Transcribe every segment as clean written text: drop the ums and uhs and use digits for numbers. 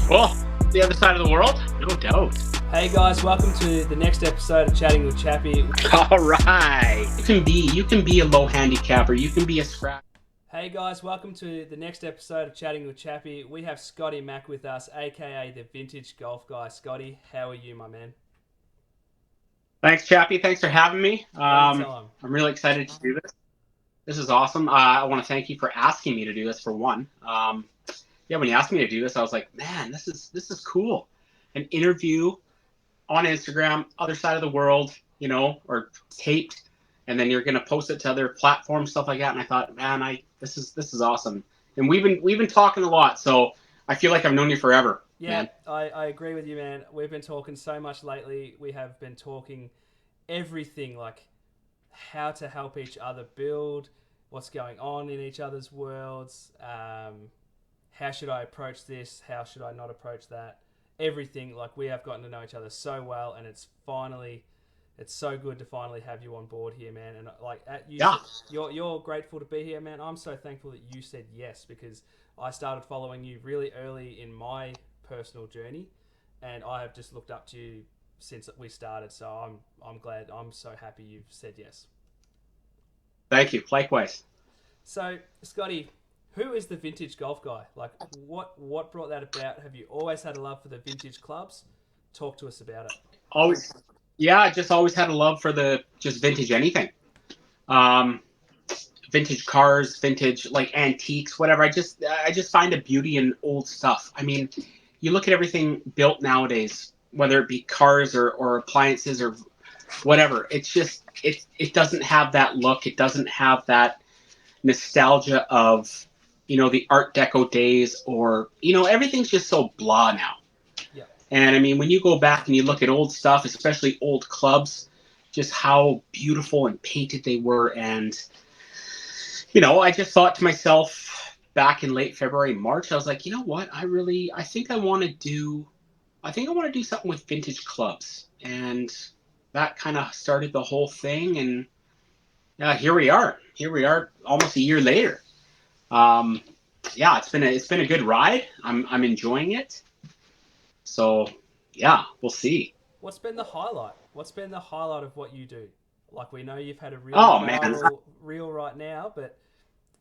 Well, the other side of the world, no doubt. Hey guys, welcome to the next episode of Chatting with Chappy. All right. You can be a low handicapper. You can be a scrap. Hey guys, welcome to the next episode of Chatting with Chappy. We have Scotty Mac with us, aka the Vintage Golf Guy. Scotty, how are you, my man? Thanks, Chappy. Thanks for having me. Anytime. I'm really excited to do this. This is awesome. I want to thank you for asking me to do this, for one. When you asked me to do this, I was like, man, this is cool. An interview on Instagram, other side of the world, or taped, and then you're gonna post it to other platforms, stuff like that. And I thought, man, this is awesome. And we've been talking a lot, so I feel like I've known you forever. Yeah, man. I agree with you, man. We've been talking so much lately. We have been talking everything, like how to help each other build, what's going on in each other's worlds, how should I approach this, how should I not approach that, everything. Like, we have gotten to know each other so well, and it's so good to finally have you on board here, man. And like, you're grateful to be here, man. I'm so thankful that you said yes, because I started following you really early in my personal journey, and I have just looked up to you since we started. So I'm glad. I'm so happy you've said yes. Thank you. Likewise. So, Scotty, who is the Vintage Golf Guy? Like, what brought that about? Have you always had a love for the vintage clubs? Talk to us about it. Always, yeah. I just always had a love for the just vintage anything, vintage cars, vintage like antiques, whatever. I just find a beauty in old stuff. I mean, you look at everything built nowadays, whether it be cars or appliances or whatever. It's just it doesn't have that look. It doesn't have that nostalgia of the Art Deco days, or everything's just so blah now. Yeah. And I mean, when you go back and you look at old stuff, especially old clubs, just how beautiful and painted they were. And I just thought to myself back in late February, March, I was like, you know what? I think I want to do something with vintage clubs. And that kind of started the whole thing. And here we are almost a year later. It's been a good ride. I'm enjoying it. So yeah, we'll see. What's been the highlight? What's been the highlight of what you do? Like, we know you've had a really viral reel right now, but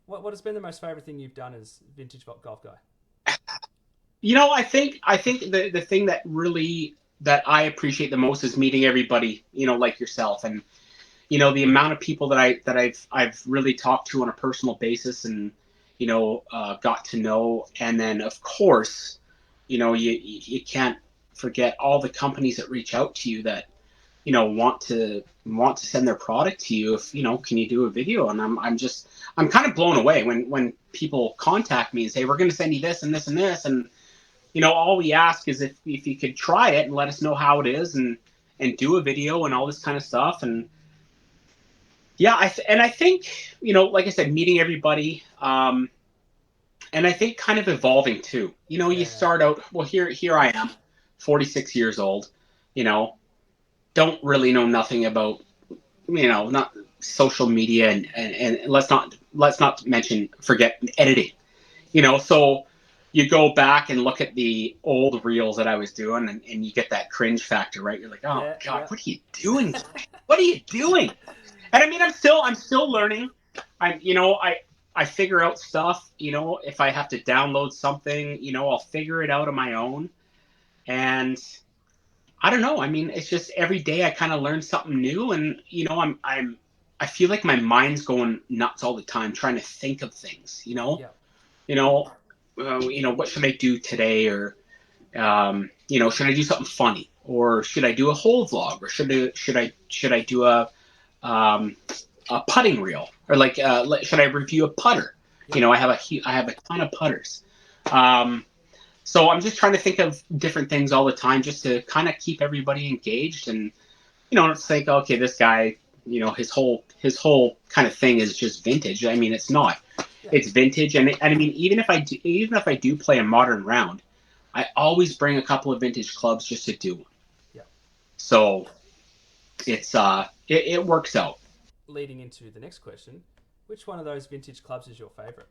what has been the most favorite thing you've done as Vintage Golf Guy? I think the thing that I appreciate the most is meeting everybody, like yourself, and the amount of people that I've really talked to on a personal basis, and got to know. And then of course, you can't forget all the companies that reach out to you that want to send their product to you. If can you do a video? And I'm kind of blown away when people contact me and say, we're going to send you this and this and this, and all we ask is if you could try it and let us know how it is, and do a video and all this kind of stuff. And yeah, I think, like I said, meeting everybody, and I think kind of evolving too. You start out, well, here I am, 46 years old, don't really know nothing about, not social media, and let's not forget editing, so you go back and look at the old reels that I was doing, and you get that cringe factor, right? You're like, oh God, what are you doing? What are you doing? And I mean, I'm still learning. I figure out stuff, if I have to download something, I'll figure it out on my own. And I don't know. I mean, it's just every day I kind of learn something new, and I feel like my mind's going nuts all the time trying to think of things, what should I do today? Or, should I do something funny, or should I do a whole vlog, or should I do a putting reel, or like should I review a putter? I have a ton of putters, so I'm just trying to think of different things all the time, just to kind of keep everybody engaged. And it's like, okay, this guy, his whole kind of thing is just vintage. I mean, it's not. It's vintage, and I mean, even if I do play a modern round, I always bring a couple of vintage clubs just to do one. Yeah. So it's it works out. Leading into the next question, which one of those vintage clubs is your favorite?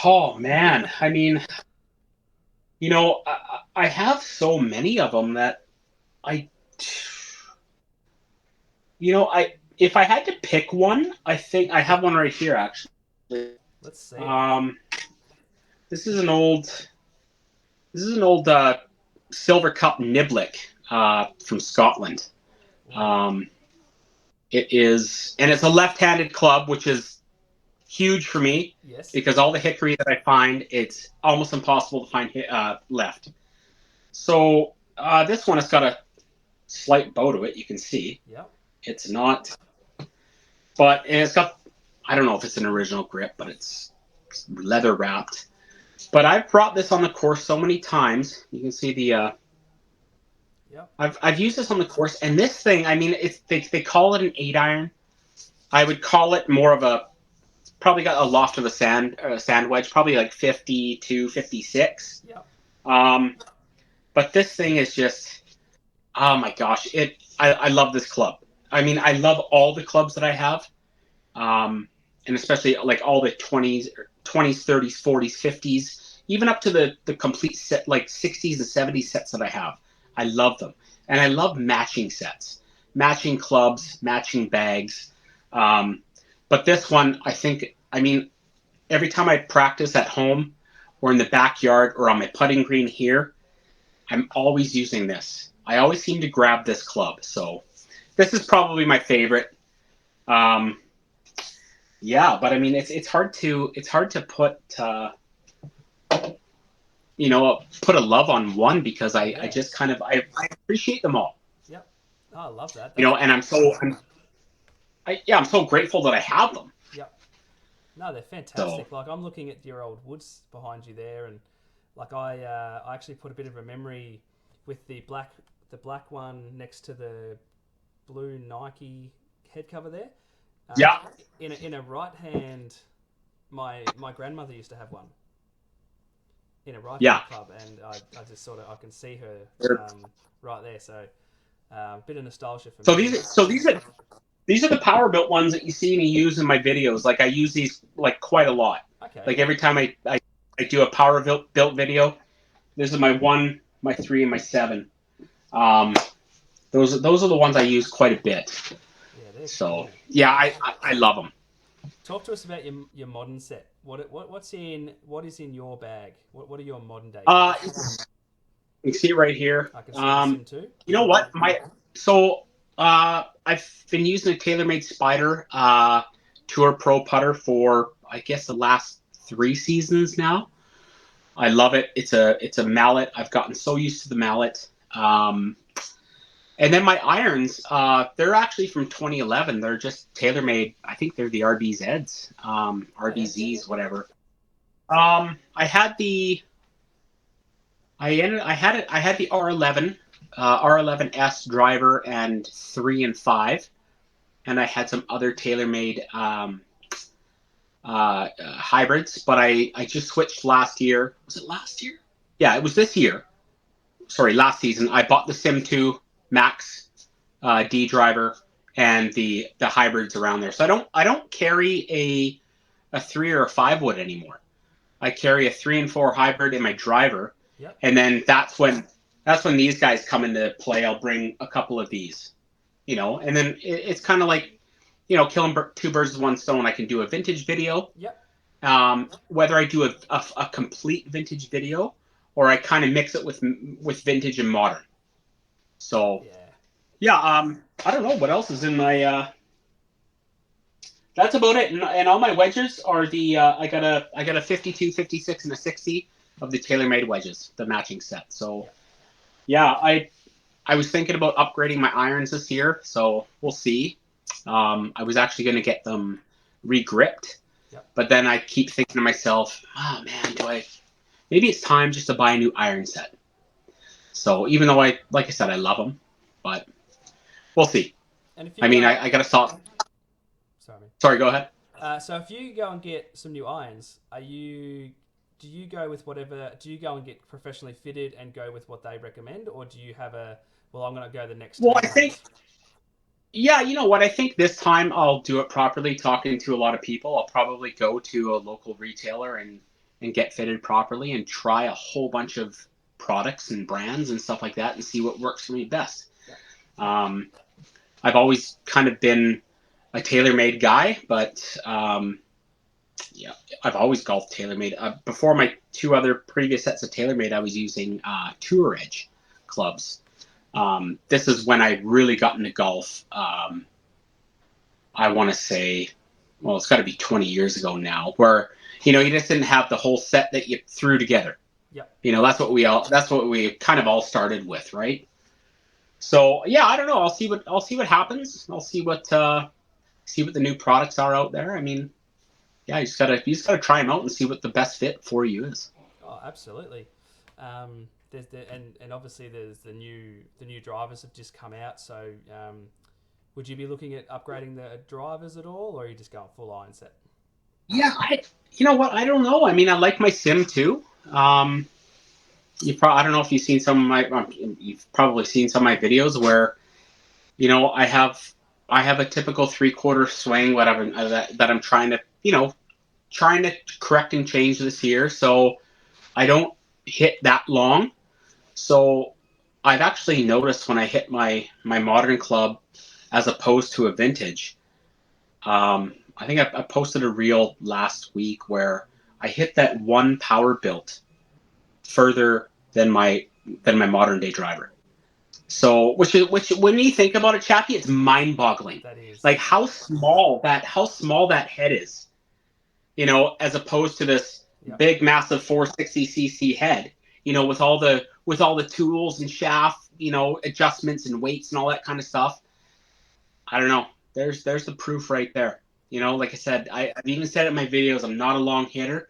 Oh man, I mean, I have so many of them that I, I if I had to pick one, I think I have Yep. one right here actually. Let's see it. Um, this is an old silver cup niblick from Scotland. Ooh. Um, it is, and it's a left-handed club, which is huge for me Yes. because all the hickory that I find, it's almost impossible to find left. So this one has got a slight bow to it. You can see Yep. it's not, but it's got. I don't know if it's an original grip, but it's leather wrapped. But I've brought this on the course so many times. You can see the. Yep. I've used this on the course, and this thing. I mean, they call it an 8-iron. I would call it more of a probably got a loft of a sand wedge, probably like 52, 56. Yep. But this thing is just, oh my gosh, I love this club. I mean, I love all the clubs that I have, and especially like all the 20s, 30s, 40s, 50s, even up to the complete set like 60s and 70s sets that I have. I love them, and I love matching sets, matching clubs, matching bags. Um, but this one, I think, I mean, every time I practice at home or in the backyard or on my putting green here, I'm always using this. I always seem to grab this club. So this is probably my favorite. Um, yeah, but I mean, it's hard to put a love on one because I Yeah. just kind of I appreciate them all. Yep. Oh, I love that. That's And I'm so grateful that I have them. yep. No, they're So fantastic. Like I'm looking at your old woods behind you there, and like I actually put a bit of a memory with the black one next to the blue Nike head cover there. Um, yeah, in a right hand, my grandmother used to have one in a right yeah. hand club, and I just sort of I can see her right there. So a bit of nostalgia for So me. these are the Powerbilt ones that you see me use in my videos. Like I use these like quite a lot. Okay, Like every time I do a Powerbilt video, this is my 1, my 3, and my 7. Um, those are the ones I use quite a bit. yeah, they're So cool. yeah, I love them. Talk to us about your modern set. What is in your bag? What are your modern day You pieces? can see it right here. I can see the Sim 2. You know what? I've been using a TaylorMade Spider Tour Pro putter for I guess the last 3 seasons now. I love it. It's a mallet. I've gotten so used to the mallet. And then my irons, they're actually from 2011. They're just TaylorMade. I think they're the RBZs, Oh yeah, yeah, yeah, RBZs, yeah, yeah. whatever. I had the R11, R11S driver and 3 and 5, and I had some other TaylorMade hybrids, but I just switched last year. Was it last year? Yeah, it was this year. Sorry, last season. I bought the Sim 2 Max D driver and the hybrids around there. So I don't carry a 3 or a 5 wood anymore. I carry a 3 and 4 hybrid in my driver, Yep. and then that's when these guys come into play. I'll bring a couple of these, and then it's kind of like killing two birds with one stone. I can do a vintage video, Yep. whether I do a complete vintage video or I kind of mix it with vintage and modern. So Yeah. yeah, I don't know what else is in my. That's about it. And all my wedges are the I got a 52, 56, and a 60 of the TaylorMade wedges, the matching set. So Yep. yeah, I was thinking about upgrading my irons this year, so we'll see. I was actually going to get them regripped, Yep. but then I keep thinking to myself, oh man, maybe it's time just to buy a new iron set. So even though like I said, I love them, but we'll see. And if you I mean, go, I got to stop. sorry. Sorry, go ahead. So if you go and get some new irons, do you go with whatever? Do you go and get professionally fitted and go with what they recommend, or do you have a well? I'm going to go the next Well, two I think months. Yeah, you know what? I think this time I'll do it properly. Talking to a lot of people, I'll probably go to a local retailer and and get fitted properly and try a whole bunch of products and brands and stuff like that and see what works for me best. I've always kind of been a TaylorMade guy, but yeah, I've always golfed TaylorMade. Before my 2 other previous sets of TaylorMade, I was using Tour Edge clubs. This is when I really got into golf. I want to say, well, it's got to be 20 years ago now, where you just didn't have the whole set that you threw together. Yeah. That's what we kind of all started with, right? So yeah, I don't know. I'll see what happens. I'll see what the new products are out there. I mean, yeah, you just gotta try them out and see what the best fit for you is. Oh, absolutely. There's and obviously there's the new drivers have just come out. So would you be looking at upgrading the drivers at all, or are you just going full iron set? Yeah, you know what? I don't know. I mean, I like my sim too. I don't know if you've seen some of my you've probably seen some of my videos where I have a typical 3/4 swing, whatever that I'm trying to correct and change this year, so I don't hit that long. So I've actually noticed when I hit my modern club as opposed to a vintage. I think I posted a reel last week where I hit that one Powerbilt further than my modern day driver. So, which when you think about it, Chappy, it's mind-boggling. That is. Like how small that head is, as opposed to this big, massive 460cc head, with all the tools and shaft, adjustments and weights and all that kind of stuff. I don't know. There's the proof right there. Like I said, I've even said it in my videos, I'm not a long hitter.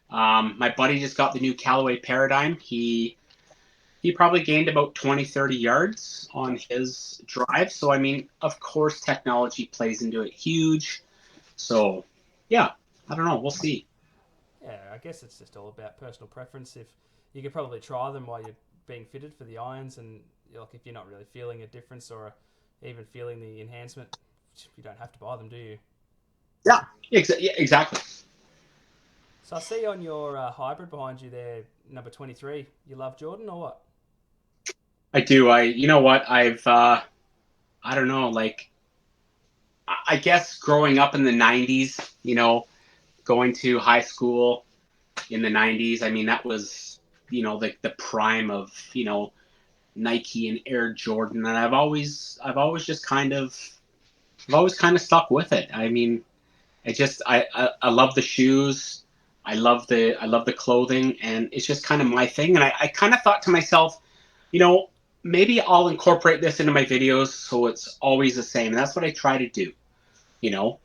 My buddy just got the new Callaway Paradigm. He probably gained about 20, 30 yards on his drive. So, I mean, of course, technology plays into it huge. So, yeah, I don't know. We'll see. Yeah, I guess it's just all about personal preference. If you could probably try them while you're being fitted for the irons, and like if you're not really feeling a difference or even feeling the enhancement, you don't have to buy them, do you? Yeah, exactly. So I see on your hybrid behind you there, number 23. You love Jordan or what? I do. You know what? I don't know, like, I guess growing up in the 90s, going to high school in the 90s, I mean, that was, the prime of, Nike and Air Jordan. And I've always kind of stuck with it. I mean, I love the shoes. I love the clothing, and it's just kind of my thing. And I kind of thought to myself, you know, maybe I'll incorporate this into my videos so it's always the same. And that's what I try to do. You know,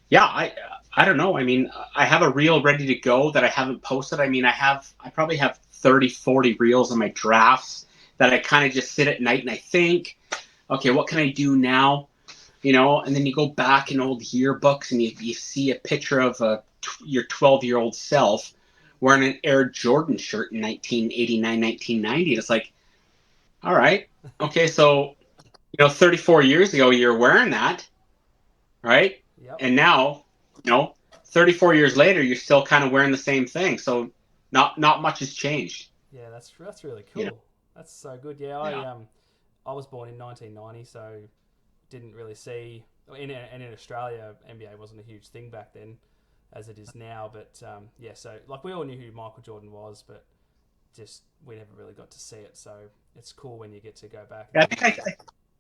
yeah, I don't know. I mean, I have a reel ready to go that I haven't posted. I mean, I probably have 30, 40 reels in my drafts that I kind of just sit at night and I think, okay, what can I do now? And then you go back in old yearbooks and you see a picture of your 12-year-old self wearing an Air Jordan shirt in 1989, 1990. And it's like, all right, okay, so 34 years ago you're wearing that, right? Yep. And now, 34 years later, you're still kind of wearing the same thing. So not much has changed. Yeah, that's really cool. That's so good. Yeah, I was born in 1990, so didn't really see in Australia NBA wasn't a huge thing back then, as it is now. But yeah, so like we all knew who Michael Jordan was, but just we never really got to see it. So it's cool when you get to go back. Yeah,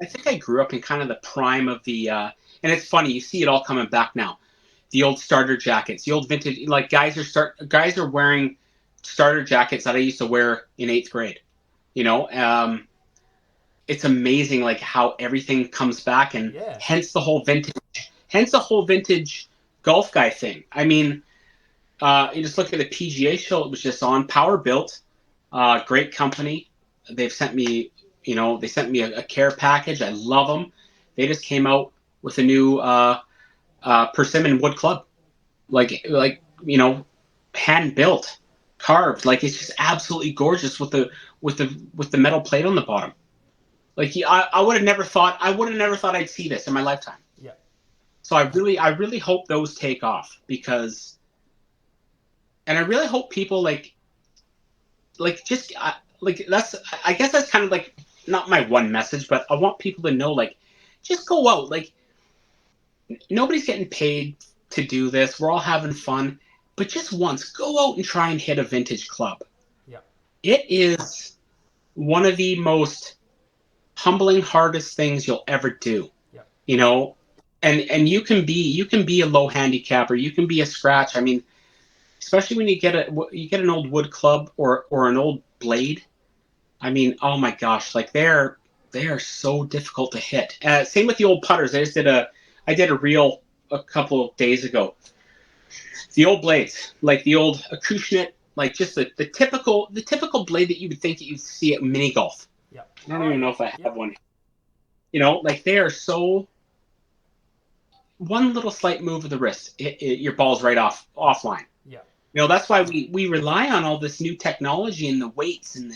I think I grew up in kind of the prime of the, and it's funny, you see it all coming back now. The old starter jackets, the old vintage, like guys are wearing starter jackets that I used to wear in 8th grade. It's amazing like how everything comes back, and hence the whole vintage golf guy thing. I mean, you just look at the PGA show it was just on. Powerbilt, great company. They've sent me, a care package. I love them. They just came out with a new persimmon wood club, like hand built, carved. Like it's just absolutely gorgeous with the metal plate on the bottom. Like I would have never thought I'd see this in my lifetime. Yeah. So I really hope those take off because and I really hope people just like that's I guess that's kind of like not my one message, but I want people to know like just go out. Like nobody's getting paid to do this. We're all having fun, but just once go out and try and hit a vintage club. Yeah. It is one of the most humbling, hardest things you'll ever do. Yeah. You know, and you can be a low handicapper, you can be a scratch. I mean, especially when you get an old wood club or an old blade. I mean, oh my gosh, like they are so difficult to hit. Same with the old putters. I did a reel a couple of days ago. The old blades, like the old Acushnet, like just the typical blade that you would think that you'd see at mini golf. Yeah. I don't Oh even know yeah. if I Yeah. have one. Like they are so one little slight move of the wrist, your ball's right offline. Yeah. That's why we rely on all this new technology and the weights and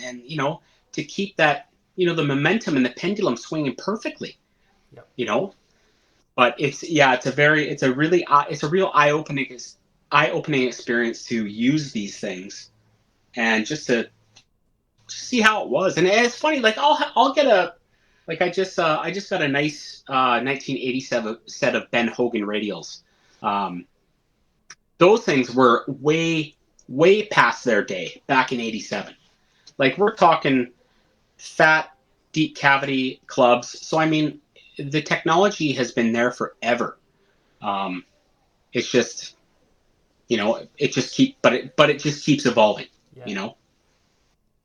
to keep that the momentum and the pendulum swinging perfectly. Yeah. You know, but it's a real eye opening experience to use these things and just to see how it was. And it's funny, like I'll get a like I just got a nice 1987 set of Ben Hogan radials. Um, those things were way past their day back in '87. Like we're talking fat, deep cavity clubs. So I mean, the technology has been there forever. Um, it's just it just keeps evolving. Yeah. You know.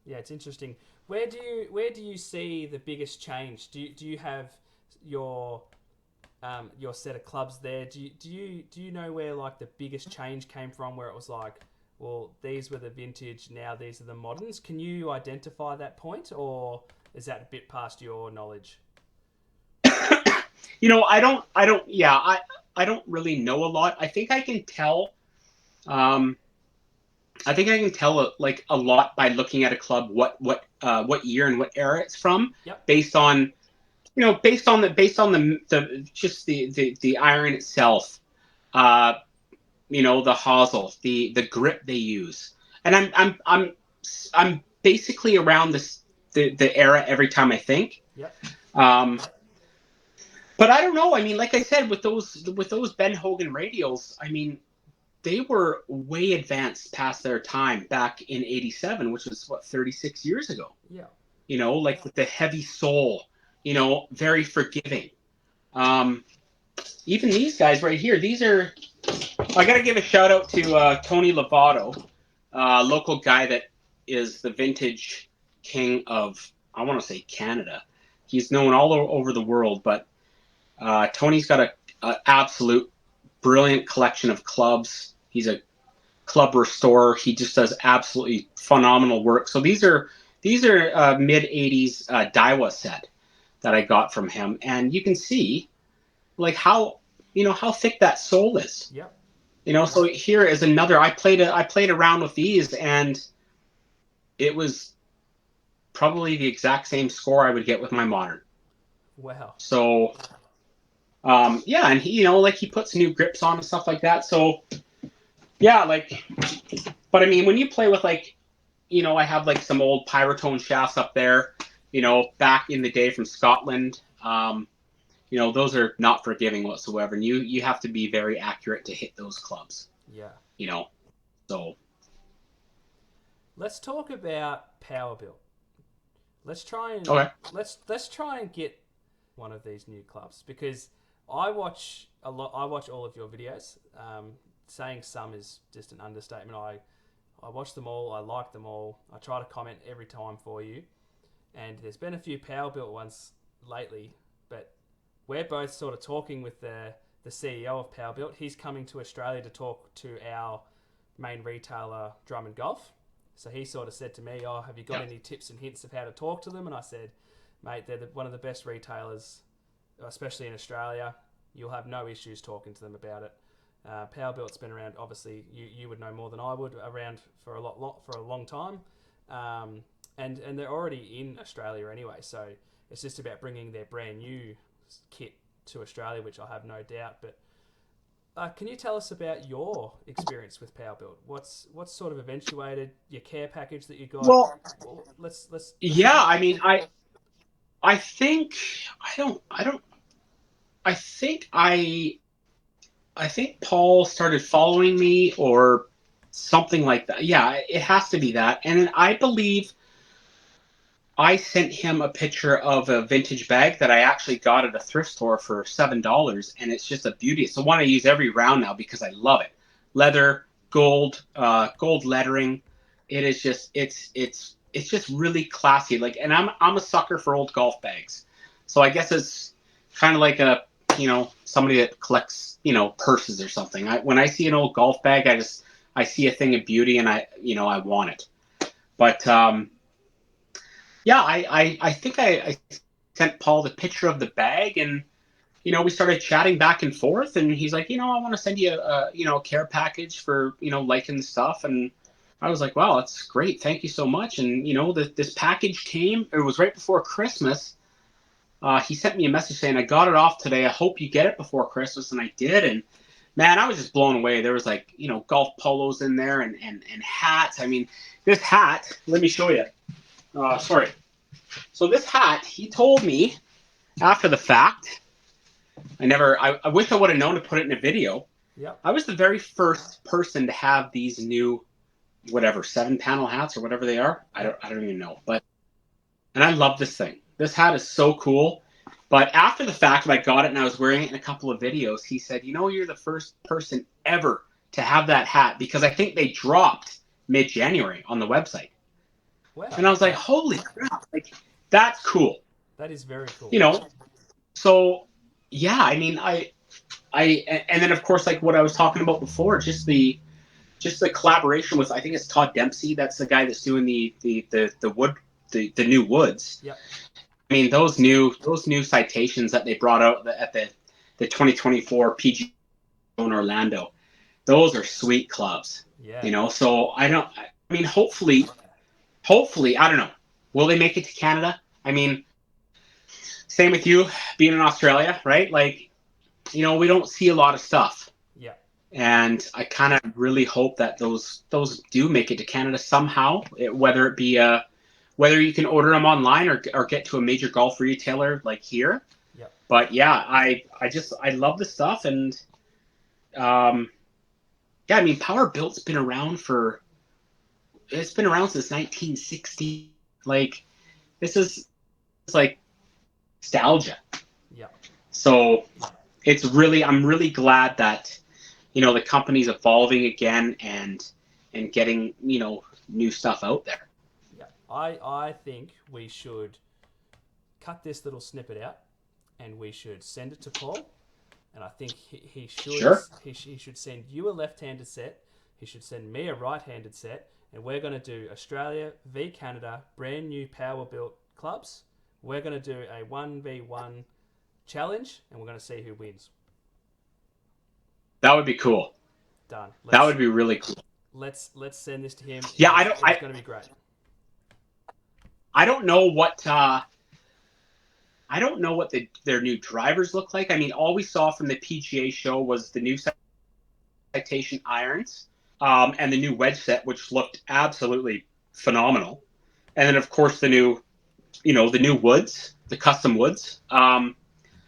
Yeah, it's interesting. Where do you see the biggest change? Do you have your your set of clubs there? Do you know where like the biggest change came from? Where it was like, well, these were the vintage, now these are the moderns. Can you identify that point, or is that a bit past your knowledge? I don't really know a lot. Um, I think I can tell like a lot by looking at a club what year and what era it's from Yep. based on the just the iron itself, uh, the hosel, the grip they use, and I'm basically around the era every time I think. Yep. Um, but I don't know. I mean, like I said, with those Ben Hogan radials, I mean, they were way advanced past their time back in '87, which was what 36 years ago. Yeah. Like with the heavy sole, very forgiving. Um, Even these guys right here, these are. I got to give a shout out to Tony Lovato, local guy that is the vintage king of, I want to say, Canada. He's known all over the world, but Tony's got a absolute brilliant collection of clubs. He's a club restorer. He just does absolutely phenomenal work. So these are mid '80s Daiwa set that I got from him, and you can see like how thick that sole is. Yep. So here is another. I played around with these, and it was probably the exact same score I would get with my modern. Wow. So yeah, and like he puts new grips on and stuff like that. So yeah, like, but I mean, when you play with I have like some old Pyrotone shafts up there, back in the day from Scotland. Those are not forgiving whatsoever, and you have to be very accurate to hit those clubs. Yeah. You know, so Let's talk about Powerbilt. Let's try and okay, let's try and get one of these new clubs because I watch a lot. I watch all of your videos. Saying some is just an understatement. I watch them all. I like them all. I try to comment every time for you. And there's been a few Powerbilt ones lately, but we're both sort of talking with the CEO of Powerbilt. He's coming to Australia to talk to our main retailer, Drum and Golf. So he sort of said to me, "Oh, have you got any tips and hints of how to talk to them?" And I said, "Mate, they're one of the best retailers, especially in Australia. You'll have no issues talking to them about it." Powerbilt's been around. Obviously, you would know more than I would. Around for a long time, and they're already in Australia anyway. So it's just about bringing their brand new kit to Australia, which I have no doubt. But Can you tell us about your experience with Powerbilt? What's sort of eventuated your care package that you got? Well, Well, let's yeah, hear. I mean, I think I don't I think I think Paul started following me or something like that. Yeah, it has to be that. And then I believe I sent him a picture of a vintage bag that I actually got at a thrift store for $7, and it's just a beauty. It's the one I use every round now because I love it. Leather, gold lettering. It is just it's just really classy. Like, and I'm a sucker for old golf bags, so I guess it's kind of like a somebody that collects purses or something. When I see an old golf bag, I see a thing of beauty, and I want it. But yeah, I think I sent Paul the picture of the bag, and we started chatting back and forth, and he's like, I want to send you a care package for liking the stuff, and I was like, wow, that's great, thank you so much. And this package came. It was right before Christmas. He sent me a message saying, I got it off today. I hope you get it before Christmas, and I did. And man, I was just blown away. There was like golf polos in there and hats. I mean, this hat. Let me show you. Sorry. So this hat, he told me after the fact. I wish I would have known to put it in a video. Yep. I was the very first person to have these new, whatever, 7-panel hats or whatever they are. I don't even know. And I love this thing. This hat is so cool. But after the fact, when I got it and I was wearing it in a couple of videos, he said, you're the first person ever to have that hat, because I think they dropped mid-January on the website. Wow. And I was like, holy crap, like, that's cool. That is very cool. So yeah, I mean, and then of course, like what I was talking about before, just the collaboration with, I think it's Todd Dempsey. That's the guy that's doing the new woods. Yep. I mean, those new citations that they brought out at the 2024 PGA in Orlando, those are sweet clubs. Yeah. So I mean, hopefully, I don't know. Will they make it to Canada? I mean, same with you being in Australia, right? Like, we don't see a lot of stuff. Yeah. And I kind of really hope that those do make it to Canada somehow, whether it be whether you can order them online or get to a major golf retailer like here. Yeah. But yeah, I love the stuff. And yeah, I mean, Powerbilt's been around since 1960. Like, this is like nostalgia. Yeah. So I'm really glad that the company's evolving again and getting new stuff out there. Yeah. I think we should cut this little snippet out and we should send it to Paul. And I think he should Sure. he should send you a left-handed set. He should send me a right-handed set, and we're going to do Australia v Canada brand new Powerbilt clubs. We're going to do a 1v1 challenge, and we're going to see who wins. That would be cool. Done. That would be really cool. Let's send this to him. Yeah, it's going to be great. I don't know what their new drivers look like. I mean, all we saw from the PGA show was the new citation irons, and the new wedge set, which looked absolutely phenomenal. And then, of course, the new woods, the custom woods.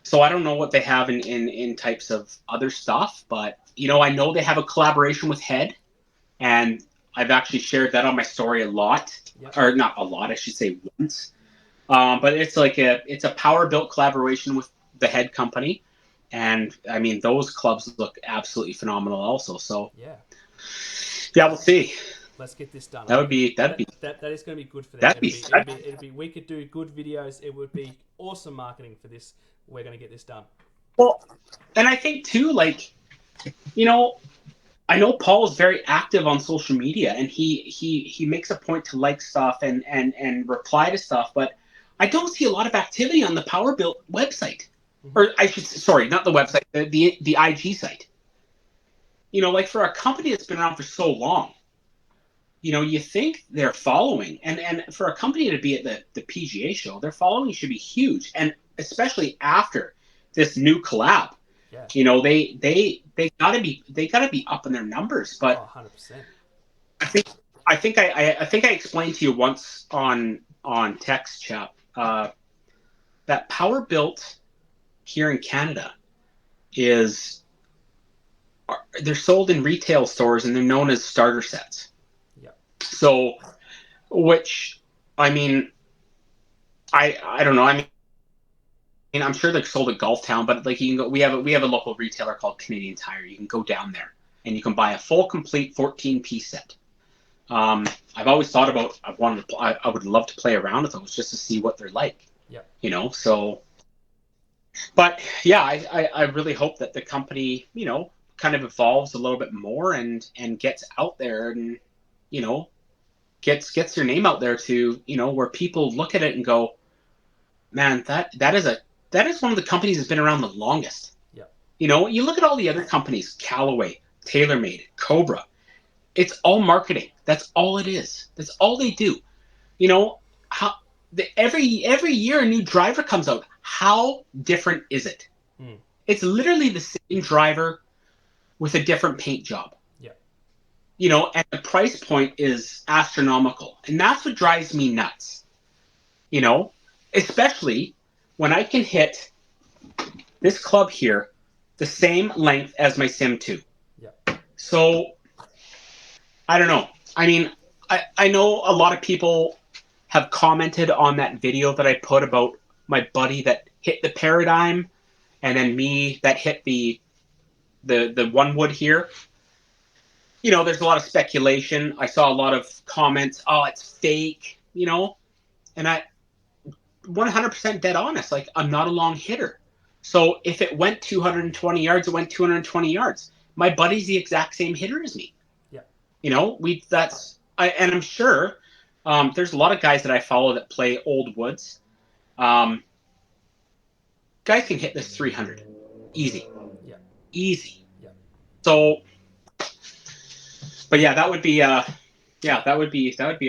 So I don't know what they have in types of other stuff, but I know they have a collaboration with Head, and I've actually shared that on my story a lot, or not a lot, I should say once. But it's a Powerbilt collaboration with the Head company, and I mean those clubs look absolutely phenomenal also. So yeah, we'll see. Let's get this done. That is going to be good for them. It'd be we could do good videos. It would be awesome marketing for this. We're going to get this done. Well, and I think too, like, I know Paul is very active on social media, and he makes a point to like stuff and reply to stuff, but I don't see a lot of activity on the Powerbilt website. Mm-hmm. Or sorry, not the website, the IG site. Like for a company that's been around for so long, you think they're following, and for a company to be at the PGA show, their following should be huge, and especially after this new collab. Yeah. They gotta be up in their numbers. But 100%. I think I explained to you once on text, Chap, that Powerbilt here in Canada is they're sold in retail stores and they're known as starter sets. Yeah. So, which I mean, I don't know. I'm sure they're sold at Golf Town, but like you can go, we have a local retailer called Canadian Tire. You can go down there and you can buy a full complete 14-piece set. I've always thought about I would love to play around with those just to see what they're like. Yeah. So, but yeah, I really hope that the company, kind of evolves a little bit more and gets out there and, gets their name out there to, where people look at it and go, man, that is one of the companies that's been around the longest. Yeah. You look at all the other companies, Callaway, TaylorMade, Cobra. It's all marketing. That's all it is. That's all they do. How every year a new driver comes out. How different is it? Mm. It's literally the same driver with a different paint job. Yeah. And the price point is astronomical. And that's what drives me nuts. Especially when I can hit this club here the same length as my Sim 2. Yeah. So, I don't know. I mean, I know a lot of people have commented on that video that I put about my buddy that hit the Paradigm and then me that hit the one wood here. There's a lot of speculation. I saw a lot of comments, oh, it's fake, and I 100% dead honest. Like, I'm not a long hitter. So if it went 220 yards, it went 220 yards. My buddy's the exact same hitter as me. Yeah. And I'm sure there's a lot of guys that I follow that play old woods. Guys can hit this 300 easy. Yeah. Easy. Yeah. So, but yeah, that would be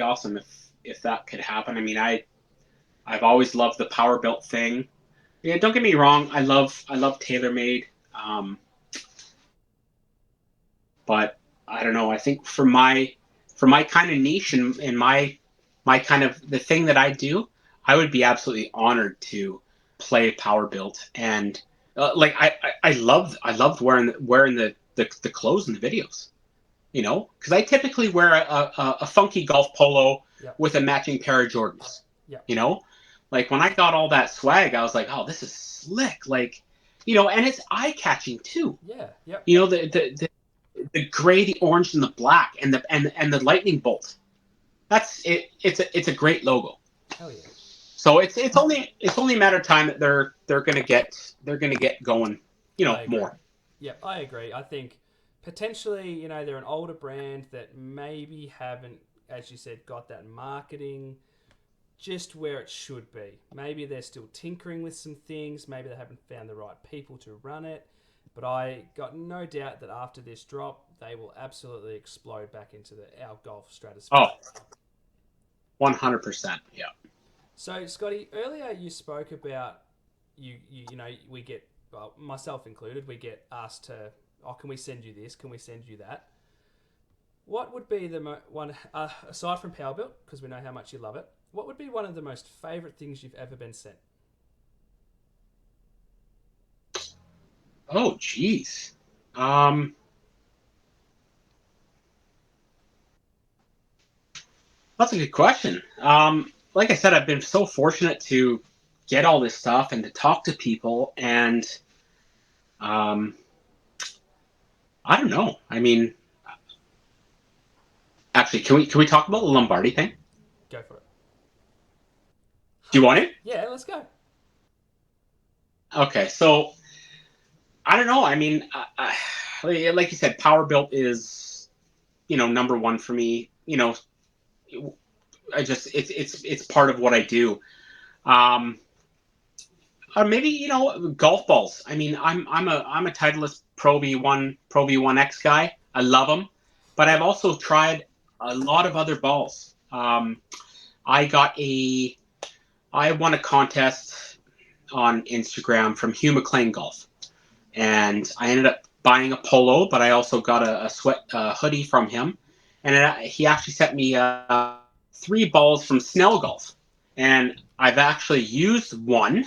awesome if that could happen. I mean, I've always loved the Powerbilt thing. Yeah, don't get me wrong. I love TaylorMade. But I don't know. I think for my kind of niche and my kind of the thing that I do, I would be absolutely honored to play Powerbilt. And like I loved wearing the clothes in the videos. Because I typically wear a funky golf polo with a matching pair of Jordans. Yeah. Like when I got all that swag, I was like, oh, this is slick. Like, and it's eye catching too. Yeah. Yeah. The gray, the orange, and the black, and the lightning bolt. That's it. It's a great logo. Hell yeah. So it's only a matter of time that they're gonna get going. More. Yeah, I agree. I think potentially, they're an older brand that maybe haven't, as you said, got that marketing just where it should be. Maybe they're still tinkering with some things. Maybe they haven't found the right people to run it. But I got no doubt that after this drop, they will absolutely explode back into our golf stratosphere. Oh, 100%. Yeah. So, Scotty, earlier you spoke about we get, well, myself included, we get asked to, can we send you this? Can we send you that? What would be the one, aside from Powerbilt, because we know how much you love it, what would be one of the most favourite things you've ever been sent? Oh, geez. That's a good question. Like I said, I've been so fortunate to get all this stuff and to talk to people, and I don't know. I mean, actually, can we talk about the Lombardi thing? Go for it. Do you want it? Yeah, let's go. Okay, so I don't know. I mean, like you said, Powerbilt is, number one for me. It's part of what I do. Or maybe golf balls. I mean, I'm a Titleist Pro V1X guy. I love them, but I've also tried a lot of other balls. I won a contest on Instagram from Hugh McLean Golf, and I ended up buying a polo, but I also got a hoodie from him, and he actually sent me 3 balls from Snell Golf, and I've actually used one,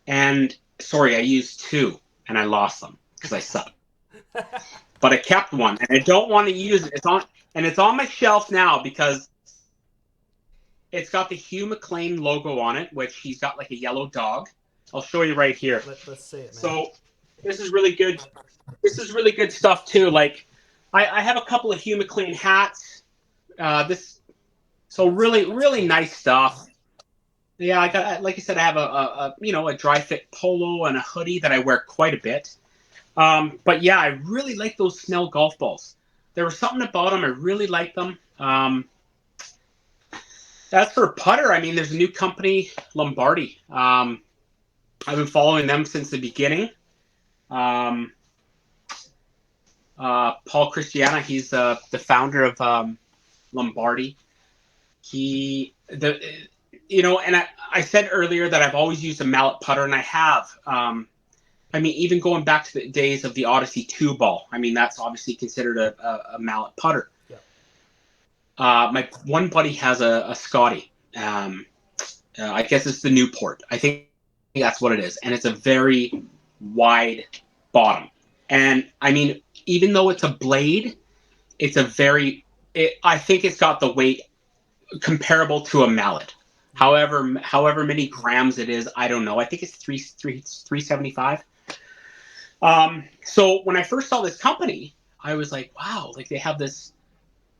and sorry, I used 2, and I lost them because I suck. But I kept one, and I don't want to use it. It's on my shelf now because it's got the Hugh McLean logo on it, which he's got like a yellow dog. I'll show you right here. Let's see it, man. So this is really good. This is really good stuff too. Like I have a couple of Hugh McLean hats. So really nice stuff. Yeah, I got, like I said, I have a dry fit polo and a hoodie that I wear quite a bit. But yeah, I really like those Snell golf balls. There was something about them. I really like them. As for putter, I mean, there's a new company, Lombardi. I've been following them since the beginning. Paul Christiana, he's the founder of Lombardi. And I said earlier that I've always used a mallet putter, and I have. I mean, even going back to the days of the Odyssey 2 ball, I mean, that's obviously considered a mallet putter. Yeah. My one buddy has a Scotty. I guess it's the Newport. I think that's what it is. And it's a very wide bottom. And, I mean, even though it's a blade, it's I think it's got the weight comparable to a mallet. However many grams it is, I don't know. I think it's 375. So when I first saw this company, I was like, wow, like they have this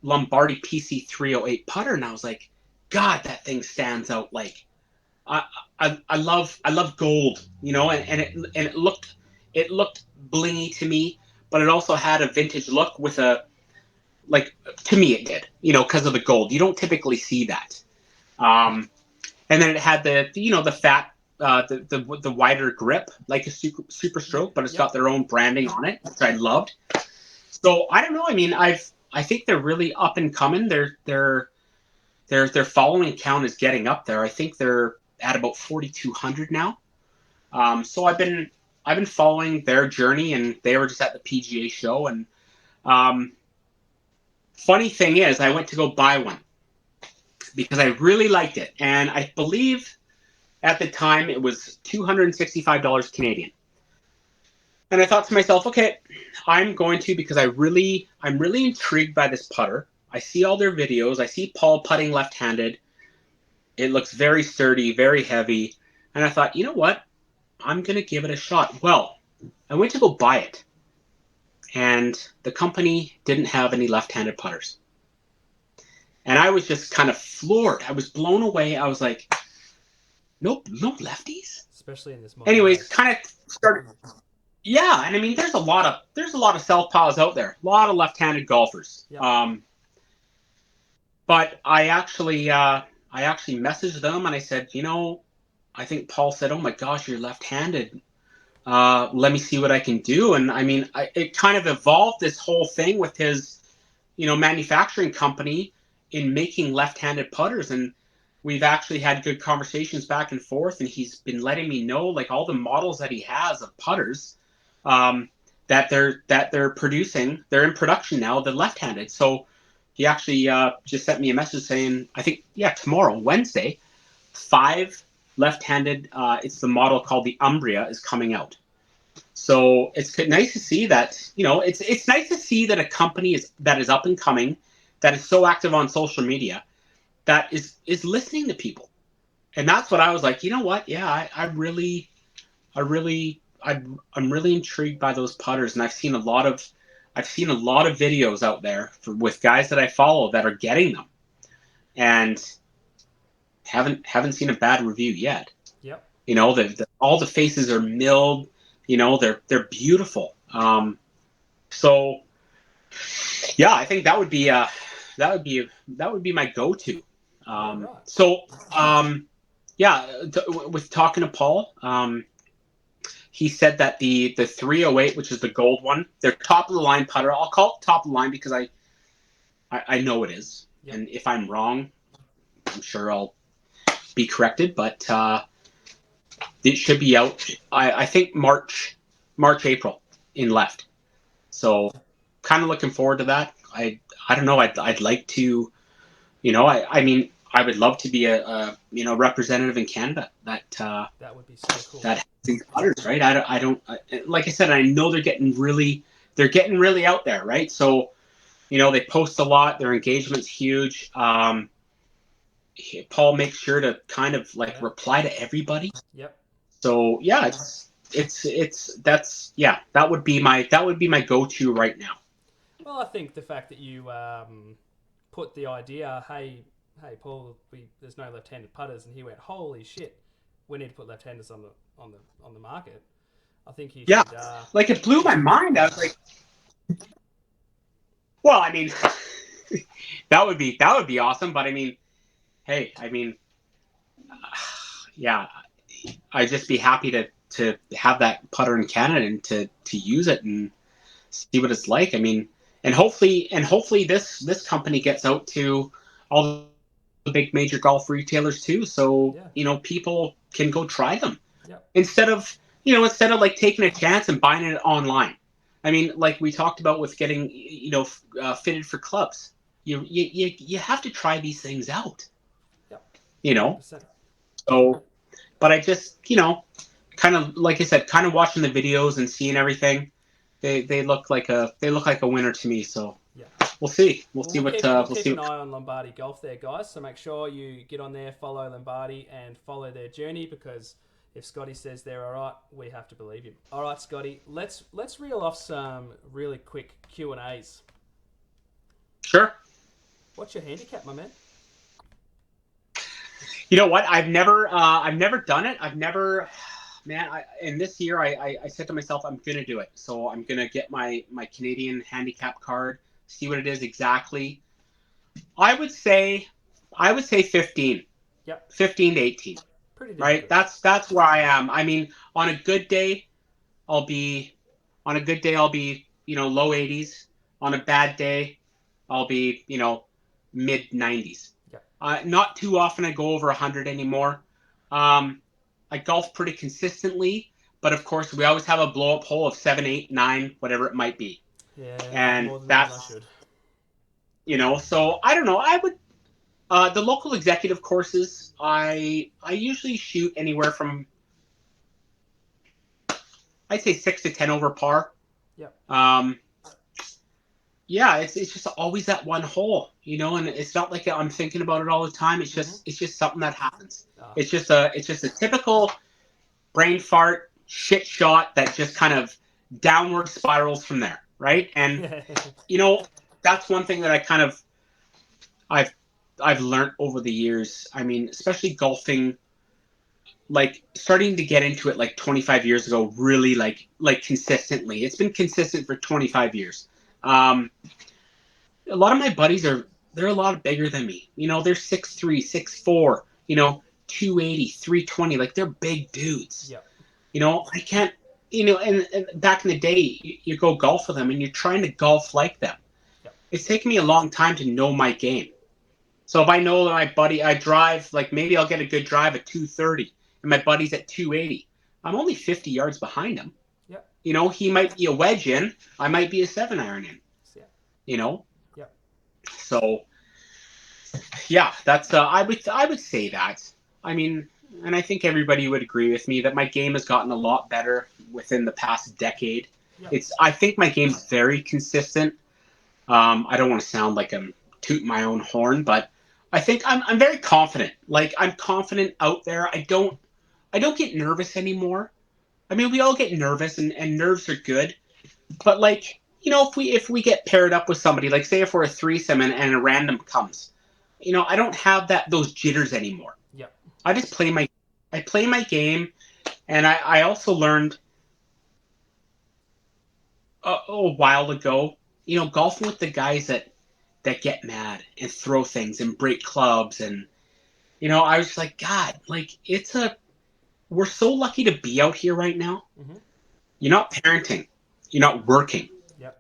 Lombardi PC 308 putter, and I was like, God, that thing stands out. Like, I love gold, and it looked blingy to me, but it also had a vintage look with to me it did, because of the gold. You don't typically see that. And then it had the fat, the wider grip, like a super stroke, but it's got their own branding on it, which I loved. So I don't know. I mean, I think they're really up and coming. Their following count is getting up there. I think they're at about 4,200 now. So I've been following their journey, and they were just at the PGA show. And funny thing is, I went to go buy one because I really liked it, and I believe at the time it was $265 Canadian. And I thought to myself, okay, I'm going to, because I'm really intrigued by this putter. I see all their videos. I see Paul putting left-handed. It looks very sturdy, very heavy. And I thought, you know what? I'm going to give it a shot. Well, I went to go buy it, and the company didn't have any left-handed putters. And I was just kind of floored. I was blown away. I was like, no lefties? Especially in this moment. Anyways, kind of started. Yeah, and I mean, there's a lot of southpaws out there. A lot of left-handed golfers. Yep. But I actually messaged them, and I said, I think Paul said, oh my gosh, you're left-handed. Let me see what I can do. And I mean, it kind of evolved, this whole thing with his, manufacturing company in making left-handed putters. And we've actually had good conversations back and forth, and he's been letting me know, like, all the models that he has of putters that they're producing. They're in production now, the left-handed. So he actually just sent me a message saying, I think, tomorrow, Wednesday, 5 left-handed, it's the model called the Umbria, is coming out. So it's nice to see that, it's nice to see that a company that is up and coming, that is so active on social media, that is listening to people. And that's what I was like, you know what? Yeah, I'm really intrigued by those putters, and I've seen a lot of videos out there with guys that I follow that are getting them, and haven't seen a bad review yet. Yep. All the faces are milled. They're beautiful. So yeah, I think that would be my go-to. Right. So with talking to Paul, he said that the 308, which is the gold one, they're top of the line putter. I'll call it top of the line because I know it is. Yep. And if I'm wrong, I'm sure I'll be corrected. But it should be out. I think March March, April in left. So kind of looking forward to that. I don't know. I'd like to, I mean, I would love to be a representative in Canada That would be so cool. that has these putters, right? Like I said, I know they're getting really out there, right? So, they post a lot. Their engagement's huge. Paul makes sure to kind of like reply to everybody. Yep. So yeah, that would be my go-to right now. Well, I think the fact that you put the idea, hey Paul, there's no left-handed putters, and he went, holy shit, we need to put left-handers on the market. I think he should. Like it blew my mind. I was like, well, I mean, that would be awesome. But I mean, hey, yeah, I'd just be happy to have that putter in Canada and to use it and see what it's like. I mean, and hopefully this company gets out to all the big major golf retailers too, so people can go try them instead of like taking a chance and buying it online. I mean, like we talked about with getting fitted for clubs, you have to try these things out. Yep. So, but I just kind of like I said, kind of watching the videos and seeing everything. They look like a winner to me. So we'll see. We'll see. Keep an eye on Lombardi Golf there, guys. So make sure you get on there, follow Lombardi, and follow their journey, because if Scotty says they're all right, we have to believe him. All right, Scotty, let's reel off some really quick Q&As. Sure. What's your handicap, my man? You know what? I've never done it. And this year I said to myself, I'm going to do it. So I'm going to get my Canadian handicap card, see what it is exactly. I would say 15. Yep. 15 to 18. Pretty right? Good. That's where I am. I mean, on a good day, I'll be low 80s. On a bad day, I'll be, mid 90s. Yep. Not too often I go over 100 anymore. I golf pretty consistently, but of course we always have a blow up hole of 7, 8, 9, whatever it might be. Yeah, and more than that's I should. So I don't know. I would the local executive courses. I usually shoot anywhere from I'd say 6 to 10 over par. Yep. Yeah, it's just always that one hole, and it's not like I'm thinking about it all the time. It's just it's just something that happens. It's just a typical brain fart shit shot that just kind of downward spirals from there, right? And that's one thing that I kind of I've learned over the years. I mean, especially golfing, like starting to get into it like 25 years ago, really like consistently. It's been consistent for 25 years. A lot of my buddies they're a lot bigger than me. They're 6'3", 6'4", 280, 320. Like they're big dudes. Yeah. I can't, and back in the day, you go golf with them and you're trying to golf like them. Yep. It's taken me a long time to know my game. So if I know that my buddy, I drive, like maybe I'll get a good drive at 230 and my buddy's at 280. I'm only 50 yards behind him. Yep. He might be a wedge in, I might be a 7-iron in. Yeah. Yep. So, yeah, that's I would say that. I mean, and I think everybody would agree with me that my game has gotten a lot better within the past decade. Yep. I think my game's very consistent. I don't want to sound like I'm tooting my own horn, but I think I'm very confident. Like I'm confident out there. I don't get nervous anymore. I mean, we all get nervous, and nerves are good. But like, if we get paired up with somebody, like say if we're a threesome and a random comes, I don't have those jitters anymore. Yeah. I just play my game, and I also learned a while ago, golfing with the guys that get mad and throw things and break clubs, and I was like, God, like we're so lucky to be out here right now. Mm-hmm. You're not parenting. You're not working. Yep.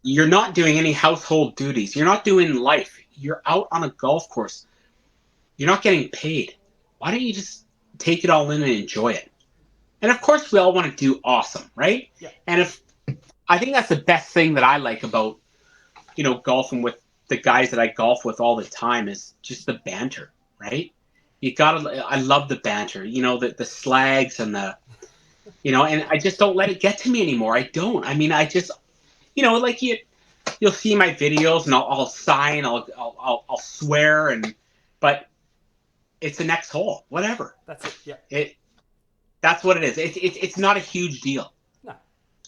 You're not doing any household duties. You're not doing life. You're out on a golf course. You're not getting paid. Why don't you just take it all in and enjoy it? And of course, we all want to do awesome, right? Yeah. And if I think that's the best thing that I like about, golfing with the guys that I golf with all the time is just the banter, right? I love the banter, the slags and and I just don't let it get to me anymore. I don't. I mean, I just, like you'll see my videos and I'll sign, I'll swear, but it's the next hole, whatever. That's it. Yeah. That's what it is. It's not a huge deal. No.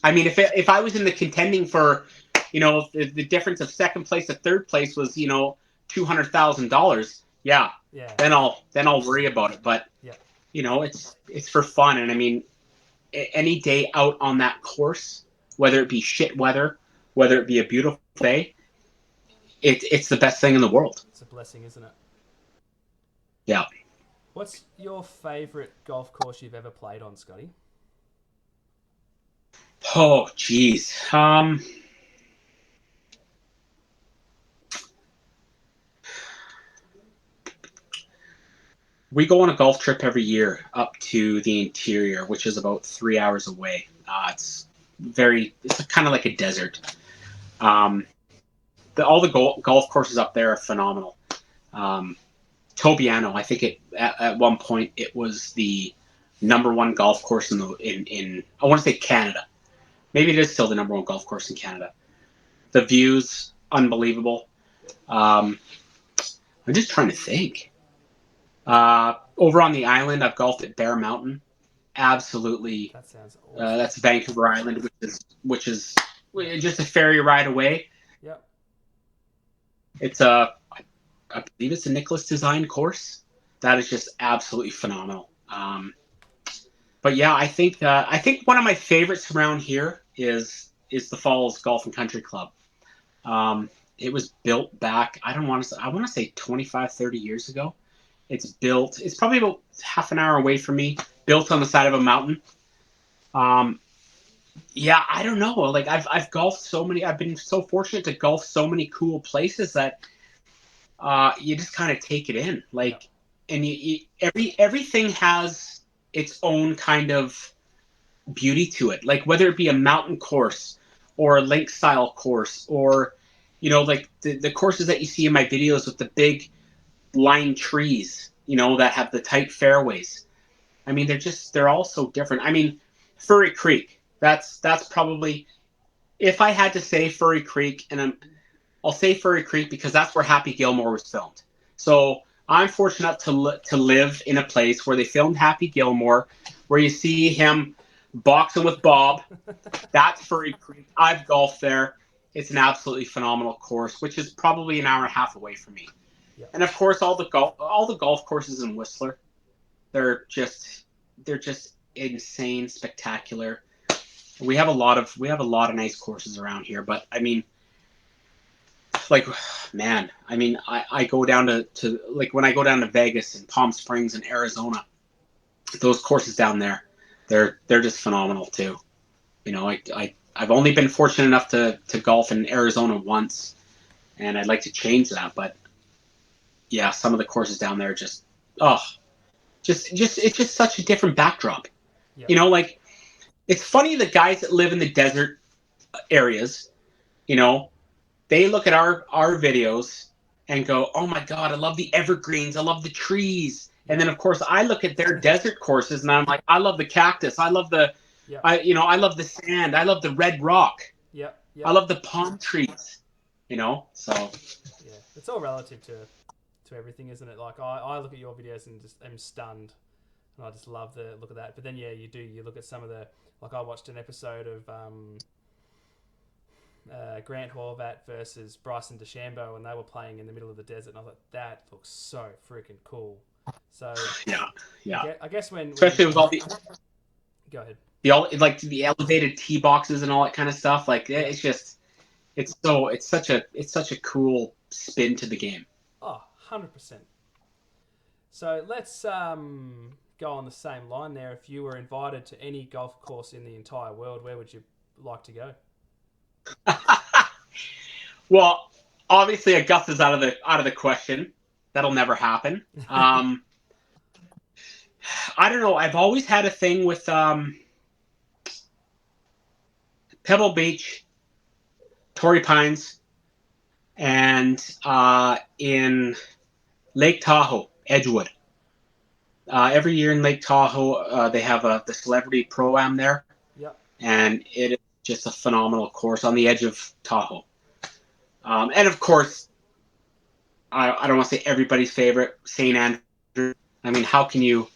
I mean, if I was in the contending for, the difference of second place to third place was, $200,000. Yeah. Yeah. Then I'll worry about it. But yeah. It's for fun, and I mean, any day out on that course, whether it be shit weather, whether it be a beautiful day, it's the best thing in the world. It's a blessing, isn't it? Yeah. What's your favorite golf course you've ever played on, Scotty? Oh, geez. We go on a golf trip every year up to the interior, which is about 3 hours away. It's kind of like a desert. All the golf courses up there are phenomenal. Tobiano, I think at one point it was the number one golf course in I want to say Canada. Maybe it is still the number one golf course in Canada. The views, unbelievable. I'm just trying to think. Over on the island, I've golfed at Bear Mountain. Absolutely. That sounds awesome. That's Vancouver Island, which is just a ferry ride away. Yep. It's I believe it's a Nicholas design course. That is just absolutely phenomenal. But yeah, I think one of my favorites around here is the Falls Golf and Country Club. It was built back, I want to say 25, 30 years ago. It's probably about half an hour away from me, built on the side of a mountain. Yeah, I don't know. Like I've golfed so many, I've been so fortunate to golf so many cool places that you just kind of take it in. Like, and everything has its own kind of beauty to it. Like whether it be a mountain course or a lake style course, or like the courses that you see in my videos with the big line trees, that have the tight fairways. I mean, they're all so different. I mean, Furry Creek, that's probably, if I had to say Furry Creek, and I'll say Furry Creek because that's where Chappy.Gilmore was filmed. So I'm fortunate to live in a place where they filmed Chappy.Gilmore, where you see him boxing with Bob. That's Furry Creek. I've golfed there. It's an absolutely phenomenal course, which is probably an hour and a half away from me. Yep. And of course, all the golf courses in Whistler, they're just insane, spectacular. We have a lot of nice courses around here, but I mean, like, man, I mean, I go down to like when I go down to Vegas and Palm Springs and Arizona, those courses down there, they're just phenomenal too. I've only been fortunate enough to golf in Arizona once, and I'd like to change that, but yeah, some of the courses down there just it's just such a different backdrop. Yep. Like it's funny, the guys that live in the desert areas, they look at our videos and go, "Oh my God, I love the evergreens, I love the trees." And then of course I look at their desert courses and I'm like, "I love the cactus, I love the Yep. I love the sand, I love the red rock. Yep. I love the palm trees." So yeah, it's all relative to everything, isn't it? Like I look at your videos and just am stunned, and I just love the look of that. But then yeah, you look at some of the, like I watched an episode of Grant Horvat versus Bryson DeChambeau, and they were playing in the middle of the desert, and I was like, that looks so freaking cool. So yeah. I guess especially with all the go ahead. The elevated tee boxes and all that kind of stuff. Like it's just it's such a cool spin to the game. Oh, 100%. So let's go on the same line there. If you were invited to any golf course in the entire world, where would you like to go? Well, obviously Augusta's out of the question. That'll never happen. I don't know. I've always had a thing with Pebble Beach, Torrey Pines, and in Lake Tahoe, Edgewood. Every year in Lake Tahoe, they have the Celebrity Pro-Am there, Yep. and it is just a phenomenal course on the edge of Tahoe. And of course, I don't want to say everybody's favorite, St. Andrew. I mean, how can you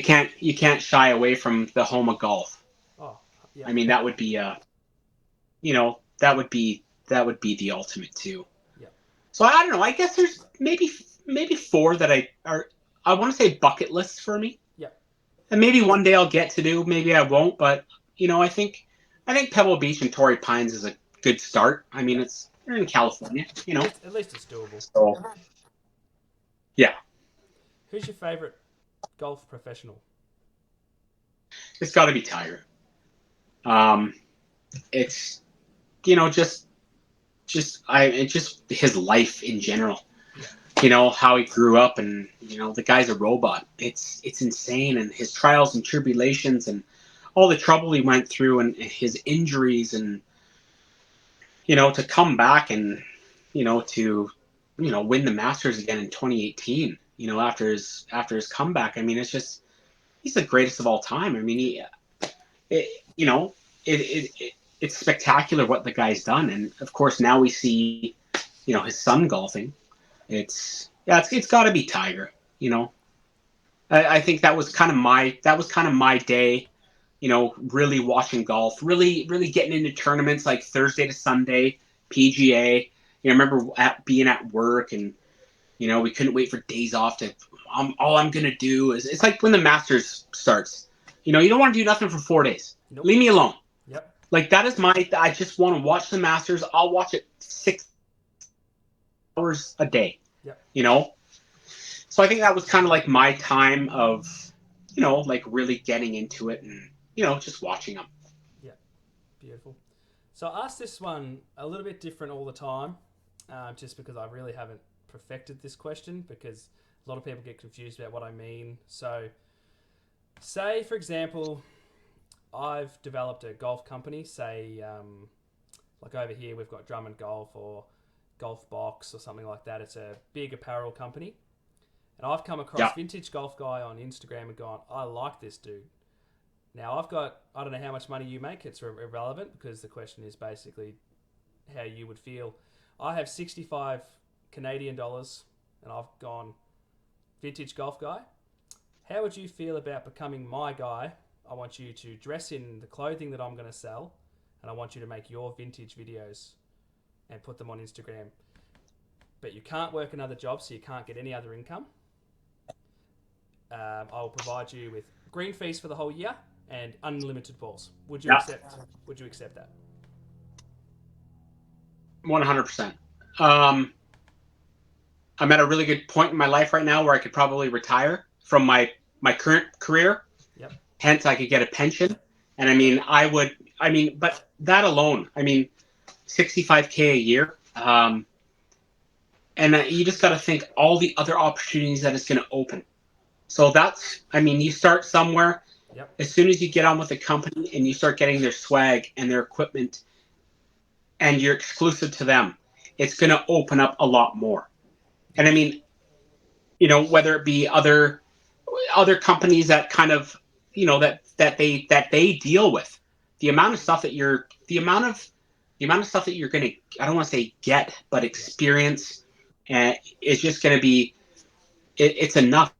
can't shy away from the home of golf. Oh, yeah. I mean, that would be that would be the ultimate too. Yeah. So I don't know. I guess there's maybe four that I want to say bucket lists for me. Yeah. And maybe one day I'll get to do. Maybe I won't. But I think Pebble Beach and Torrey Pines is a good start. I mean, they're in California. At least it's doable. So yeah. Who's your favorite golf professional? It's got to be Tiger. It's just his life in general. How he grew up, and the guy's a robot. It's insane, and his trials and tribulations, and all the trouble he went through, and his injuries, and to come back and to win the Masters again in 2018. After his comeback. I mean, it's just he's the greatest of all time. I mean, it's spectacular what the guy's done, and of course now we see his son golfing. It's got to be Tiger. I think that was kind of my day. Really watching golf, really getting into tournaments like Thursday to Sunday, PGA. I remember being at work, and we couldn't wait for days off to. All I'm gonna do is it's like when the Masters starts. You don't want to do nothing for 4 days. Nope. Leave me alone. Yep. Like that is I just want to watch the Masters. I'll watch it 6 hours a day. Yep. So I think that was kind of like my time of, like really getting into it and, just watching them. Yeah. Beautiful. So I asked this one a little bit different all the time, just because I really haven't perfected this question, because a lot of people get confused about what I mean. So say, for example, I've developed a golf company, say, like over here we've got Drum and Golf or Golf Box or something like that. It's a big apparel company. And I've come across Vintage Golf Guy on Instagram and gone, I like this dude. Now I don't know how much money you make. It's irrelevant because the question is basically how you would feel. I have 65 Canadian dollars and I've gone Vintage Golf Guy. How would you feel about becoming my guy? I want you to dress in the clothing that I'm going to sell, and I want you to make your vintage videos and put them on Instagram. But you can't work another job, so you can't get any other income. I'll provide you with green fees for the whole year and unlimited balls. Would you accept that? 100%. I'm at a really good point in my life right now where I could probably retire from my current career. Yep. Hence, I could get a pension. And but that alone, 65K a year. And you just got to think all the other opportunities that it's going to open. So you start somewhere. Yep. As soon as you get on with the company and you start getting their swag and their equipment and you're exclusive to them, it's going to open up a lot more. And whether it be other companies that kind of, that they deal with, the amount of stuff that you're going to, I don't want to say get, but experience, and it's just going to be, it's enough.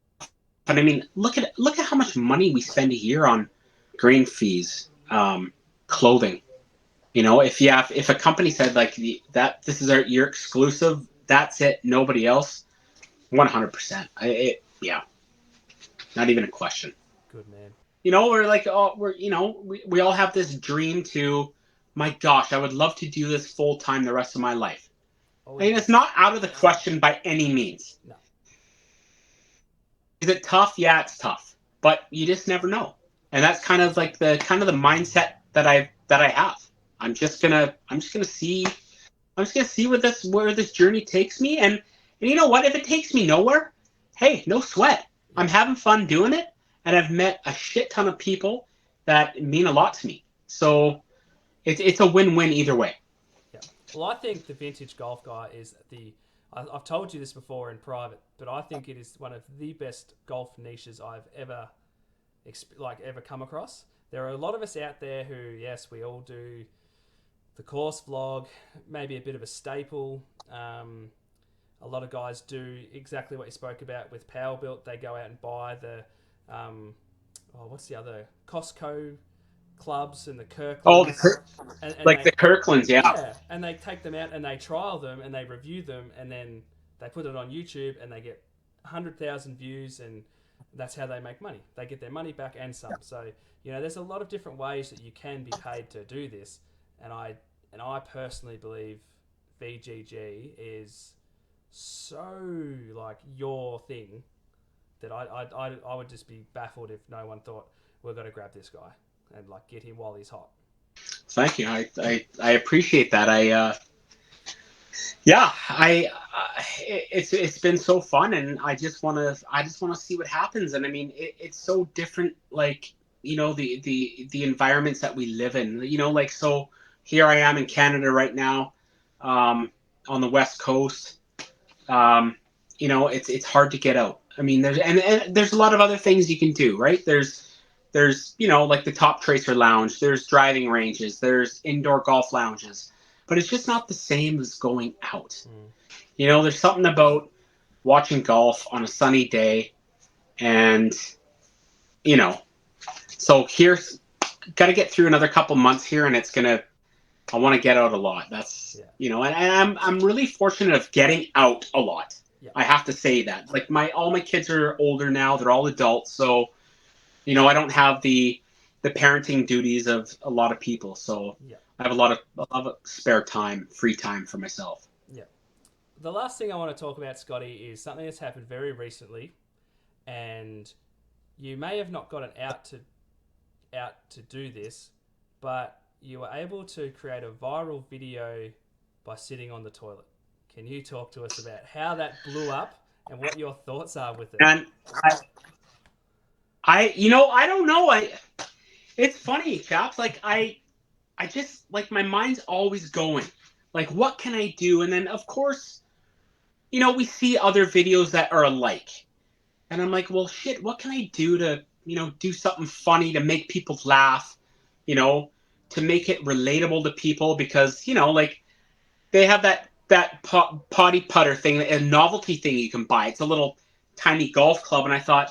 But look at how much money we spend a year on green fees, clothing. If a company said like that, this is you're exclusive, that's it, nobody else, 100%. Not even a question. Good man. We're like, we all have this dream to, my gosh, I would love to do this full time the rest of my life. Oh, yeah. It's not out of the question by any means. No. Is it tough? Yeah, it's tough, but you just never know. And that's kind of like the mindset that I have. I'm just gonna see where this journey takes me, and you know what? If it takes me nowhere, hey, no sweat. I'm having fun doing it, and I've met a shit ton of people that mean a lot to me. So it's a win-win either way. Yeah. Well, I think the vintage golf guy is the. I've told you this before in private, but I think it is one of the best golf niches I've ever ever come across. There are a lot of us out there who, yes, we all do the course vlog, maybe a bit of a staple. A lot of guys do exactly what you spoke about with Powerbilt. They go out and buy the, what's the other, Costco clubs and the Oh, Kirklands, and like they, the Kirklands, yeah. yeah, and they take them out and they trial them and they review them and then they put it on YouTube and they get 100,000 views and that's how they make money. They get their money back and some. So there's a lot of different ways that you can be paid to do this, and I personally believe VGG is so like your thing that I would just be baffled if no one thought we're going to grab this guy and like get him while he's hot. Thank you. I appreciate that. Yeah, it's been so fun, and I just want to see what happens. And I mean, it's so different, like the environments that we live in. Like, so here I am in Canada right now, on the West Coast. It's hard to get out. I mean, and there's a lot of other things you can do, right? There's like the Top Tracer Lounge. There's driving ranges. There's indoor golf lounges. But it's just not the same as going out. There's something about watching golf on a sunny day, and so here's got to get through another couple months here, and I want to get out a lot. That's and I'm really fortunate of getting out a lot. Yeah. I have to say that. Like all my kids are older now; they're all adults, so I don't have the parenting duties of a lot of people. So yeah. I have a lot of spare time, free time for myself. Yeah. The last thing I want to talk about, Scotty, is something that's happened very recently, and you may have not gotten out to do this, but you were able to create a viral video by sitting on the toilet. Can you talk to us about how that blew up and what your thoughts are with it? And I don't know. It's funny, chaps. Like I just like my mind's always going. Like, what can I do? And then of course, we see other videos that are alike, and I'm like, well, shit. What can I do to do something funny to make people laugh? To make it relatable to people, because like they have that potty putter thing, a novelty thing you can buy. It's a little tiny golf club, and I thought,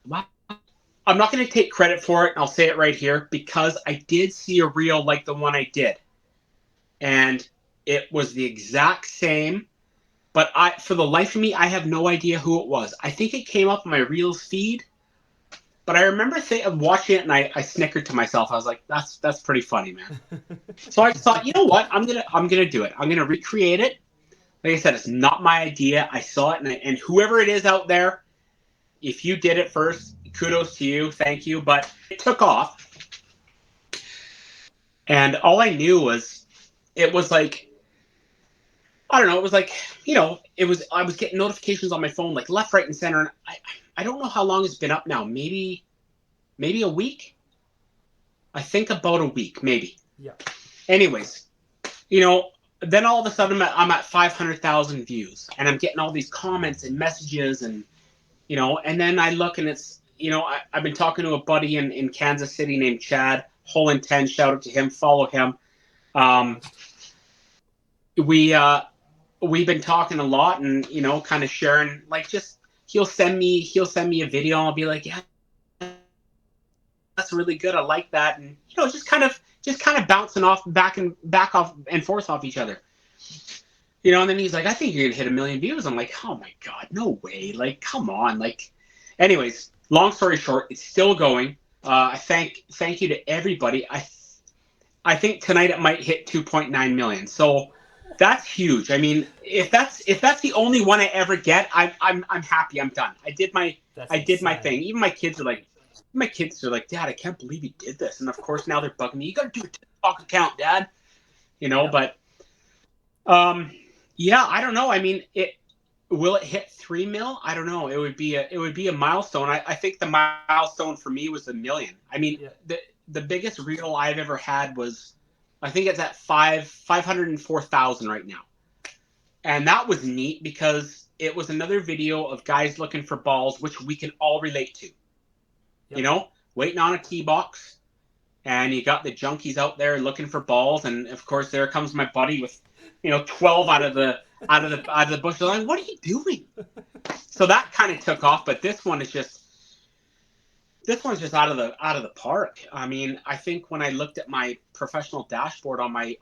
wow. I'm not going to take credit for it, and I'll say it right here, because I did see a reel like the one I did, and it was the exact same. But for the life of me, I have no idea who it was. I think it came up on my Reels feed. But I remember watching it, and I snickered to myself. I was like, "That's pretty funny, man." So I thought, you know what? I'm gonna do it. I'm gonna recreate it. Like I said, it's not my idea. I saw it, and whoever it is out there, if you did it first, kudos to you. Thank you. But it took off, and all I knew was it was like, I don't know. It was like, I was getting notifications on my phone, like left, right, and center. And I don't know how long it's been up now. Maybe a week. I think about a week, maybe. Yeah. Anyways, then all of a sudden I'm at 500,000 views, and I'm getting all these comments and messages, and and then I look, and it's I've been talking to a buddy in Kansas City named Chad, Hole in 10. Shout out to him. Follow him. We've been talking a lot, and kind of sharing, like, just he'll send me a video, and I'll be like, yeah, that's really good. I like that, and just kind of bouncing off back and forth off each other. And then he's like, I think you're gonna hit 1 million views. I'm like, oh my god, no way! Like, come on, like. Anyways, long story short, it's still going. I thank you to everybody. I think tonight it might hit 2.9 million. So that's huge. I mean, if that's the only one I ever get, I'm happy. I'm done. I did my thing. Even my kids are like, Dad, I can't believe you did this. And of course now they're bugging me. You got to do a TikTok account, Dad. Yeah. But yeah, I don't know. I mean, Will it hit 3 mil? I don't know. It would be a milestone. I think the milestone for me was 1 million. I mean, Yeah. the biggest reel I've ever had was, I think it's at 504,000 right now. And that was neat because it was another video of guys looking for balls, which we can all relate to. Yep. Waiting on a tee box, and you got the junkies out there looking for balls, and of course there comes my buddy with 12 out of the bush. I'm like, what are you doing? So that kind of took off, but this one's just out of the park. I mean, I think when I looked at my professional dashboard on my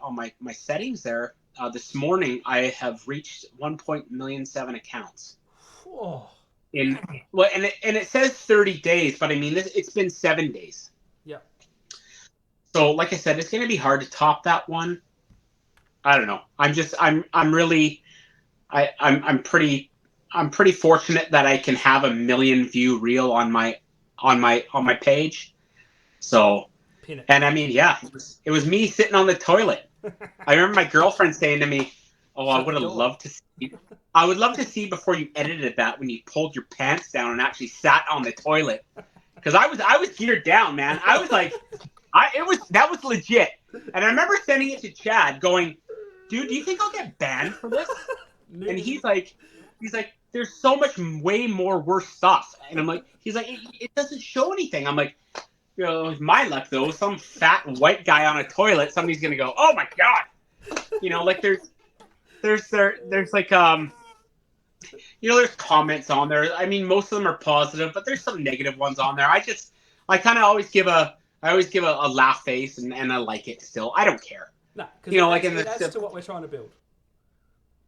settings there this morning, I have reached 1.7 million accounts. Whoa. In well, and it says 30 days, but I mean, it's been 7 days. Yep. So, like I said, it's going to be hard to top that one. I don't know. I'm pretty fortunate that I can have a 1 million view reel on my page. So, Pin it. and I mean, yeah, it was me sitting on the toilet. I remember my girlfriend saying to me, "Oh, I Shut would the have door. loved to see. I would love to see before you edited that when you pulled your pants down and actually sat on the toilet." Because I was geared down, man. I was like, that was legit. And I remember sending it to Chad, going, "Dude, do you think I'll get banned for this?" And he's like, "There's so much way more worse stuff." And I'm like, he's like, it doesn't show anything. I'm like, with my luck though, some fat white guy on a toilet, somebody's gonna go, "Oh my god," like there's like there's comments on there. I mean, most of them are positive, but there's some negative ones on there. I kind of always give a laugh face, and I like it still. I don't care. No, because Like in it adds the to what we're trying to build.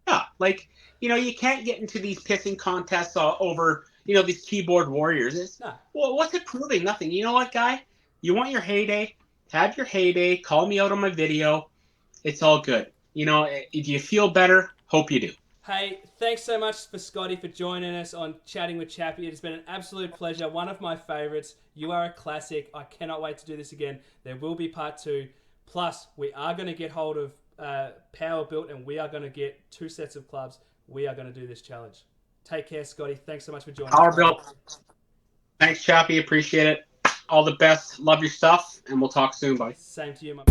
yeah, like you can't get into these pissing contests over these keyboard warriors. No. Well, what's it proving? Nothing. You know what, guy? You want your heyday? Have your heyday. Call me out on my video. It's all good. If you feel better, hope you do. Hey, thanks so much for Scotty for joining us on Chatting with Chappy. It's been an absolute pleasure. One of my favorites. You are a classic. I cannot wait to do this again. There will be part 2. Plus, we are going to get hold of Powerbilt, and we are going to get 2 sets of clubs. We are going to do this challenge. Take care, Scotty. Thanks so much for joining us. Powerbilt. Thanks, Chappy. Appreciate it. All the best. Love your stuff, and we'll talk soon, buddy. Same to you, my